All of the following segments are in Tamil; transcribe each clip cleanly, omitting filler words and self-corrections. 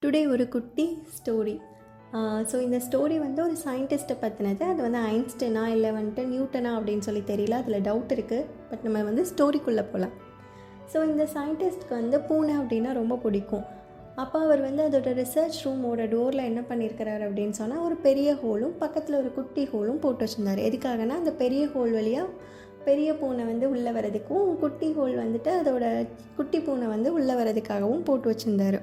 டுடே ஒரு குட்டி ஸ்டோரி. ஸோ இந்த ஸ்டோரி வந்து ஒரு சயின்டிஸ்ட்டை பற்றினது. அது வந்து ஐன்ஸ்டைனா இல்லை வந்துட்டு நியூட்டனா அப்படின்னு சொல்லி தெரியல, அதில் டவுட் இருக்குது. பட் நம்ம வந்து ஸ்டோரிக்குள்ளே போகலாம். ஸோ இந்த சயின்டிஸ்ட்க்கு வந்து பூனை அப்படின்னா ரொம்ப பிடிக்கும். அப்போ அவர் வந்து அதோட ரிசர்ச் ரூமோட டோரில் என்ன பண்ணியிருக்கிறார் அப்படின்னு சொன்னால், ஒரு பெரிய ஹோலும் பக்கத்தில் ஒரு குட்டி ஹோலும் போட்டு வச்சுருந்தார். எதுக்காகனா அந்த பெரிய ஹோல் வழியாக பெரிய பூனை வந்து உள்ளே வரதுக்கும், குட்டி ஹோல் வந்துட்டு அதோட குட்டி பூனை வந்து உள்ளே வரதுக்காகவும் போட்டு வச்சுருந்தார்.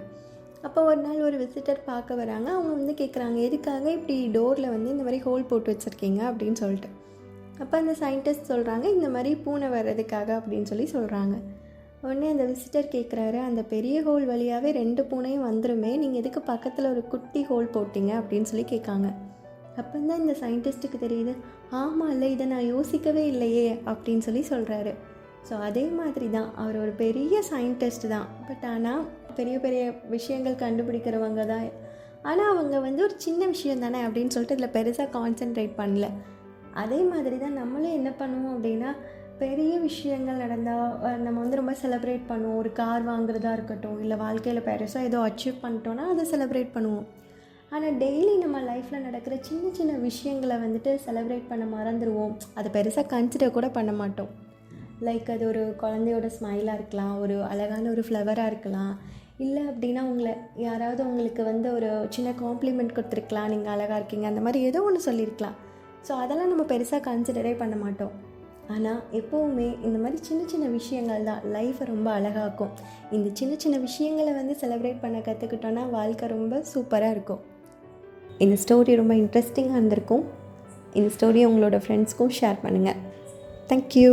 அப்போ ஒரு நாள் ஒரு விசிட்டர் பார்க்க வராங்க. அவங்க வந்து கேட்குறாங்க, எதுக்காக இப்படி டோரில் வந்து இந்த மாதிரி ஹோல் போட்டு வச்சுருக்கீங்க அப்படின்னு சொல்லிட்டு. அப்போ அந்த சயின்டிஸ்ட் சொல்கிறாங்க, இந்த மாதிரி பூனை வர்றதுக்காக அப்படின்னு சொல்லி சொல்கிறாங்க. உடனே அந்த விசிட்டர் கேட்குறாரு, அந்த பெரிய ஹோல் வழியாகவே 2 பூனையும் வந்துருமே, நீங்கள் எதுக்கு பக்கத்தில் ஒரு குட்டி ஹோல் போட்டிங்க அப்படின்னு சொல்லி கேட்காங்க. அப்போ தான் இந்த சயின்டிஸ்ட்டுக்கு தெரியுது, ஆமாம் இல்லை, இதை நான் யோசிக்கவே இல்லையே அப்படின்னு சொல்லி சொல்கிறாரு. ஸோ அதே மாதிரி தான் அவர் ஒரு பெரிய சயின்டிஸ்ட் தான். பட் ஆனால் பெரிய பெரிய விஷயங்கள் கண்டுபிடிக்கிறவங்க தான். ஆனால் அவங்க வந்து ஒரு சின்ன விஷயம் தானே அப்படின்னு சொல்லிட்டு இதில் பெருசாக கான்சென்ட்ரேட் பண்ணல. அதே மாதிரி தான் நம்மளும் என்ன பண்ணுவோம் அப்படின்னா, பெரிய விஷயங்கள் நடந்தால் நம்ம வந்து ரொம்ப செலிப்ரேட் பண்ணுவோம். ஒரு கார் வாங்குறதா இருக்கட்டும், இல்லை வாழ்க்கையில் பெருசாக ஏதோ அச்சீவ் பண்ணிட்டோன்னா அதை செலிப்ரேட் பண்ணுவோம். ஆனால் டெய்லி நம்ம லைஃப்பில் நடக்கிற சின்ன சின்ன விஷயங்களை வந்துட்டு செலிப்ரேட் பண்ண மறந்துடுவோம். அதை பெருசாக கன்சிடர் கூட பண்ண மாட்டோம். லைக் அது ஒரு குழந்தையோட ஸ்மைலாக இருக்கலாம், ஒரு அழகான ஒரு ஃப்ளவராக இருக்கலாம், இல்லை அப்படின்னா யாராவது உங்களுக்கு வந்து ஒரு சின்ன காம்ப்ளிமெண்ட் கொடுத்துருக்கலாம், நீங்கள் அழகாக இருக்கீங்க, அந்த மாதிரி ஏதோ ஒன்று சொல்லியிருக்கலாம். ஸோ அதெல்லாம் நம்ம பெருசாக கன்சிடரே பண்ண மாட்டோம். ஆனால் எப்போவுமே இந்த மாதிரி சின்ன சின்ன விஷயங்கள் தான் லைஃப்பை ரொம்ப அழகாக்கும். இந்த சின்ன சின்ன விஷயங்களை வந்து செலிப்ரேட் பண்ண கற்றுக்கிட்டோன்னா வாழ்க்கை ரொம்ப சூப்பராக இருக்கும். இந்த ஸ்டோரி ரொம்ப இன்ட்ரெஸ்டிங்காக இருந்திருக்கும். இந்த ஸ்டோரியை உங்களோட ஃப்ரெண்ட்ஸ்க்கும் ஷேர் பண்ணுங்கள். தேங்க்யூ.